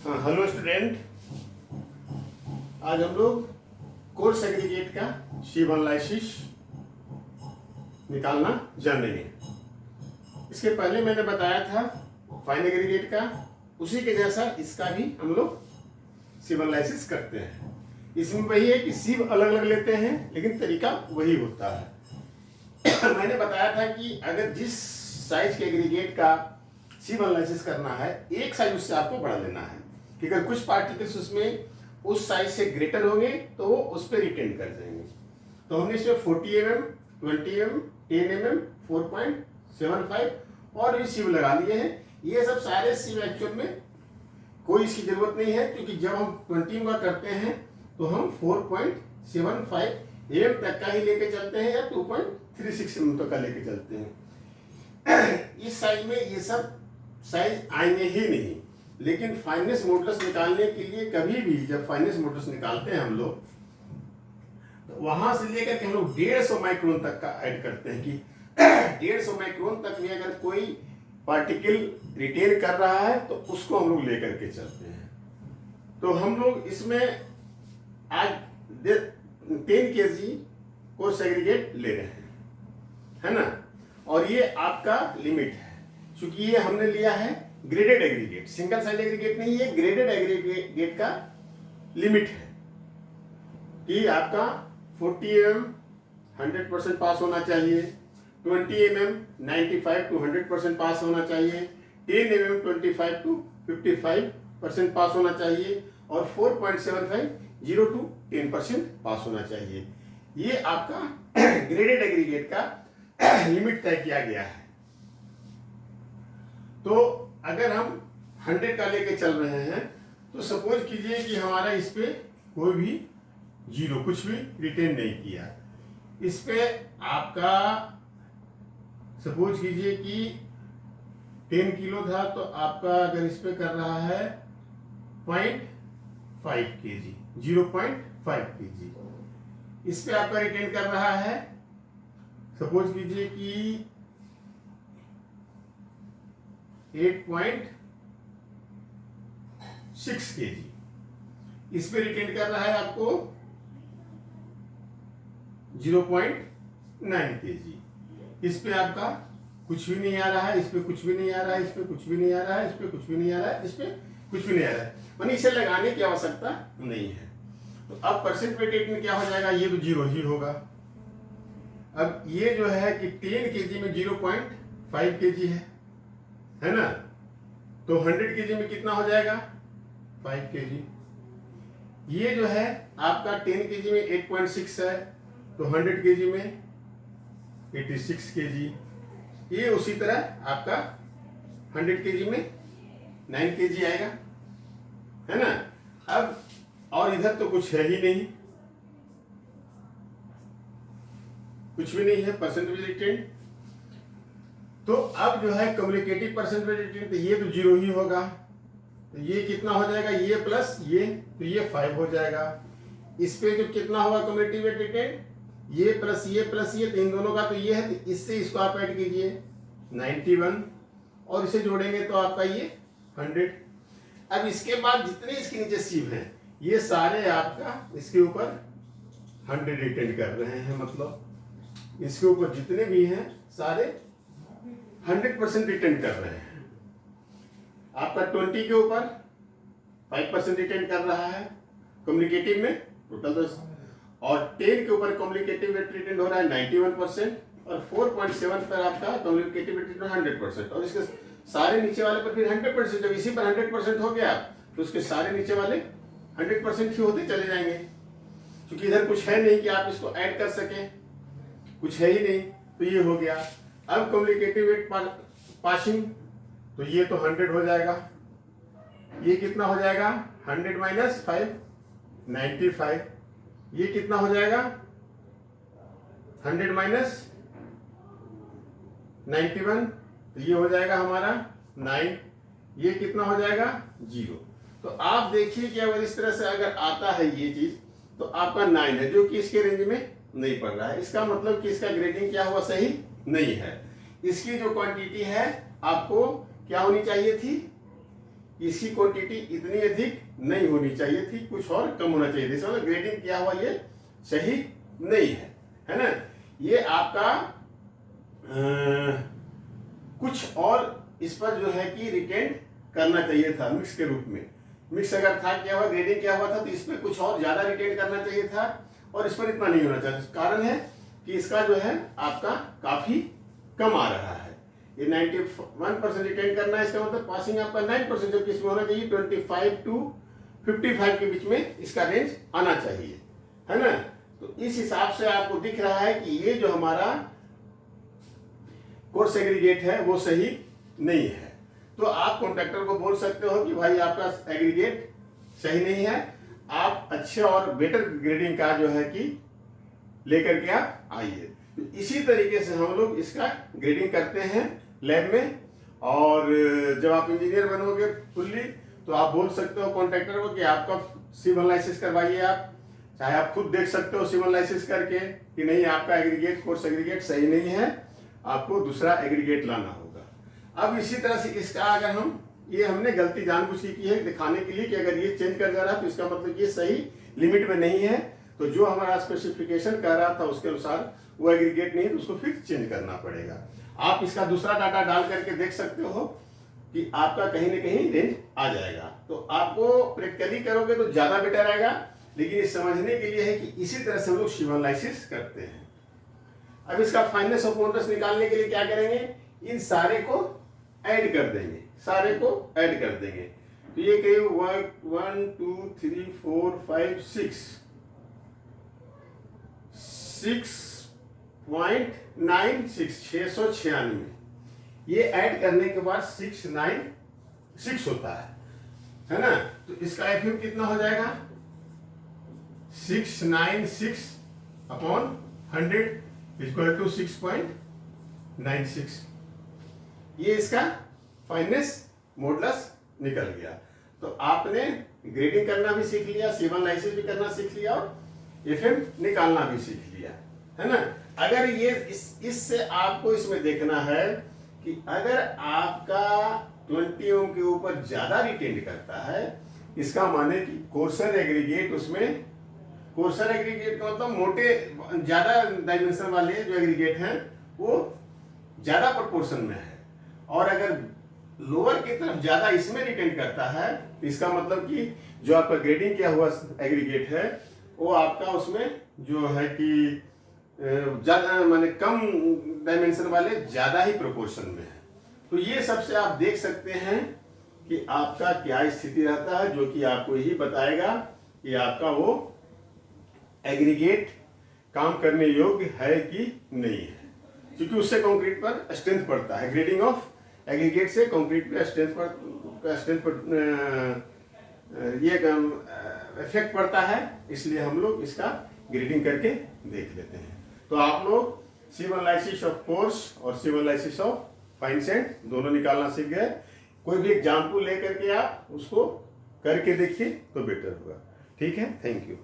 Hello student, आज हम लोग कोर्स एग्रीगेट का शिव एनालिसिस निकालना जानेंगे। इसके पहले मैंने बताया था फाइन एग्रीगेट का, उसी के जैसा इसका भी हम लोग शिव एनालिसिस करते हैं। इसमें वही है कि शिव अलग अलग लेते हैं लेकिन तरीका वही होता है। मैंने बताया था कि अगर जिस साइज के एग्रीगेट का शिव एनालिसिस करना है, एक साइज उससे आपको बढ़ा लेना है कि अगर कुछ पार्टिकल्स उसमें उस साइज से ग्रेटर होंगे तो वो उस पर रिटेन कर जाएंगे। तो हमने इसमें 40 mm, 20 mm, 10 mm, 4.75 और भी शिव लगा लिए हैं। ये सब सारे शिव एक्चुअल में कोई इसकी जरूरत नहीं है, क्योंकि जब हम 20 का करते हैं तो हम 4.75 mm तक का ही लेके चलते हैं या 2.36 mm तक का लेके चलते हैं। इस साइज में ये सब साइज आएंगे ही नहीं। लेकिन फाइनेस मॉडुलस निकालने के लिए कभी भी जब फाइनेस मॉडुलस निकालते हैं हम लोग, तो वहां से लेकर के हम लोग 150 माइक्रोन तक का ऐड करते हैं कि 150 माइक्रोन तक में अगर कोई पार्टिकल रिटेन कर रहा है तो उसको हम लोग लेकर के चलते हैं। तो हम लोग इसमें आज 10 kg कोर्स एग्रीगेट ले रहे हैं, है ना। और ये आपका लिमिट है, क्योंकि ये हमने लिया है graded aggregate, single size aggregate नहीं, ये ग्रेडेड एग्रीगेट का लिमिट है कि आपका 40 mm 100% पास होना चाहिए, 20 mm 95 to 100% पास होना चाहिए, 10 mm 25 to 55% पास होना चाहिए और 4.75 0 to 10% पास होना चाहिए। ये आपका ग्रेडेड एग्रीगेट का लिमिट तय किया गया है। तो अगर हम 100 का लेके चल रहे हैं तो सपोज कीजिए कि हमारा इस पे कोई भी जीरो कुछ भी रिटेन नहीं किया। इस पे आपका सपोज कीजिए कि 10 किलो था, तो आपका अगर इस पे कर रहा है 0.5 kg, 0.5 kg, इस पे आपका रिटेन कर रहा है सपोज कीजिए कि 8.6 kg, इस पे रिटेन कर रहा है आपको 0.9 kg, इस पे आपका कुछ भी नहीं आ रहा है, इस पे कुछ भी नहीं आ रहा है, इस पे कुछ भी नहीं आ रहा है, इस पे कुछ भी नहीं आ रहा है, इस पे कुछ भी नहीं आ रहा है, माने इसे लगाने की आवश्यकता नहीं है। तो अब परसेंट वेटेज में क्या हो जाएगा, ये तो जीरो ही होगा। अब ये जो है कि 10 kg में 0.5 kg है ना, तो 100 kg में कितना हो जाएगा 5 kg। ये जो है आपका 10 kg में 8.6 है, तो 100 kg में 86 kg। ये उसी तरह आपका 100 kg में 9 kg आएगा, है ना। अब और इधर तो कुछ है ही नहीं, कुछ भी नहीं है परसेंटेज रिटेन। तो अब जो है कम्युनिकेटिव परसेंटेज रिटेन, तो ये तो जीरो ही होगा। तो ये कितना हो जाएगा, ये प्लस ये, तो ये 5 हो जाएगा। इस पे जो कितना होगा कम्युनिकेटिव रिटेन, ये प्लस ये प्लस ये, तो इन दोनों का तो ये है, तो इससे इसको आप ऐड कीजिए 91 और इसे जोड़ेंगे तो आपका ये 100। अब इसके बाद जितने इसके नीचे शिव हैं ये सारे आपका इसके ऊपर 100 रिटेन कर रहे हैं, मतलब इसके ऊपर जितने भी हैं सारे 100% रिटेन कर रहे हैं। आपका 20 के ऊपर 5% रिटेन कर रहा है कम्युनिकेटिव में टोटल 10, और 10 के ऊपर कम्युनिकेटिव रिटेन हो रहा है 91% और 4.7 पर आपका कम्युनिकेटिव रिटेन 100%, और इसके सारे नीचे वाले पर फिर 100%। जब इसी पर 100% हो गया तो उसके सारे नीचे वाले 100% ही होते चले जाएंगे, क्योंकि इधर कुछ है नहीं कि आप इसको ऐड कर सकें, कुछ है ही नहीं, तो ये हो गया। अब कम्युनिकेटिव रेट पासिंग, तो ये तो 100 हो जाएगा। ये कितना हो जाएगा 100 माइनस 5 95, ये कितना हो जाएगा 100 माइनस 91, तो ये हो जाएगा हमारा 9, ये कितना हो जाएगा 0। तो आप देखिए कि अगर इस तरह से अगर आता है ये चीज, तो आपका 9 है जो कि इसके रेंज में नहीं पड़ रहा है। इसका मतलब कि इसका ग्रेडिंग क्या हुआ, सही नहीं है। इसकी जो क्वांटिटी है आपको क्या होनी चाहिए थी, इसकी क्वांटिटी इतनी अधिक नहीं होनी चाहिए थी, कुछ और कम होना चाहिए था। इस मतलब ग्रेडिंग किया हुआ ये सही नहीं है ना। ये आपका कुछ और इस पर जो है कि रिटेंड करना चाहिए था मिक्स के रूप में। मिक्स अगर था किया हुआ, ग्रेडिंग किया हुआ था, तो इस पर कुछ और ज़्यादा रिटेंड करना चाहिए था और इस पर इतना नहीं होना चाहिए। कारण है कि इसका जो है आपका काफ़ी कम आ रहा है। ये 91% रिटेन करना है, इसका मतलब पासिंग आपका 9%, जबकि इसमें होना चाहिए 25 to 55 के बीच में इसका रेंज आना चाहिए, है ना। तो इस हिसाब से आपको दिख रहा है कि ये जो हमारा कोर्स एग्रीगेट है वो सही नहीं है। तो आप कॉन्ट्रैक्टर को बोल सकते हो कि भाई आपका एग्रीगेट सही नहीं है, आप अच्छे और बेटर ग्रेडिंग का जो है कि लेकर के आप आइए। तो इसी तरीके से हम लोग इसका ग्रेडिंग करते हैं लैब में। और जब आप इंजीनियर बनोगे फुल्ली, तो आप बोल सकते हो कॉन्ट्रैक्टर को कि आपका सिविल एनालिसिस करवाइए। आप चाहे आप खुद देख सकते हो सिविल एनालिसिस करके कि नहीं आपका एग्रीगेट कोर्स एग्रीगेट सही नहीं है, आपको दूसरा एग्रीगेट लाना होगा। अब इसी तरह से इसका अगर हम ये हमने गलती जानबूझ की है दिखाने के लिए कि अगर ये चेंज कर जा रहा है तो इसका मतलब ये सही लिमिट में नहीं है। तो जो हमारा स्पेसिफिकेशन कह रहा था उसके अनुसार वो एग्रीगेट नहीं है, तो उसको फिर चेंज करना पड़ेगा। आप इसका दूसरा डाटा डाल करके देख सकते हो कि आपका कहीं ना कहीं रेंज आ जाएगा। तो आपको प्रैक्टिकली करोगे तो ज्यादा बेटर आएगा, लेकिन ये समझने के लिए है कि इसी तरह से हम लोग सिविल एनालिसिस करते हैं। अब इसका फाइनेंस ऑफ ओनर्स निकालने के लिए क्या करेंगे, इन सारे को ऐड कर देंगे, सारे को ऐड कर देंगे। तो ये कहीं 1 2 3 4 5 6.96 ये ऐड करने के बाद 696 होता है ना। तो इसका एफएम कितना हो जाएगा, 696 अपॉन 100 इक्वल टू 6.96। ये इसका फाइनेंस मॉडुलस निकल गया। तो आपने ग्रेडिंग करना भी सीख लिया, सिविल एनालिसिस भी करना सीख लिया और एफएम निकालना भी सीख लिया, है ना। अगर ये इससे आपको इसमें देखना है कि अगर आपका 20 ओम के ऊपर ज्यादा रिटेंड करता है, इसका माने कि कोर्सर एग्रीगेट, उसमें कोर्सर एग्रीगेट का मतलब मोटे ज्यादा डायमेंशन वाले जो एग्रीगेट हैं वो ज्यादा प्रोपोर्शन में है। और अगर लोअर की तरफ ज्यादा इसमें रिटेंड करता है, इसका मतलब कि जो आपका ग्रेडिंग किया हुआ एग्रीगेट है वो आपका उसमें जो है कि ज्यादा माने कम डायमेंशन वाले ज्यादा ही प्रोपोर्शन में है। तो ये सबसे आप देख सकते हैं कि आपका क्या स्थिति रहता है, जो कि आपको यही बताएगा कि आपका वो एग्रीगेट काम करने योग्य है कि नहीं है। क्योंकि उससे कंक्रीट पर स्ट्रेंथ पड़ता है, ग्रेडिंग ऑफ एग्रीगेट से कंक्रीट पे स्ट्रेंथ पर ये इफेक्ट पड़ता है। इसलिए हम लोग इसका ग्रेडिंग करके देख लेते हैं। तो आप लोग सिविल एनालिसिस ऑफ कोर्स और civil analysis of fine sand दोनों निकालना सीख गए। कोई भी एग्जाम्पल लेकर के आप उसको करके देखिए तो बेटर होगा। ठीक है, थैंक यू।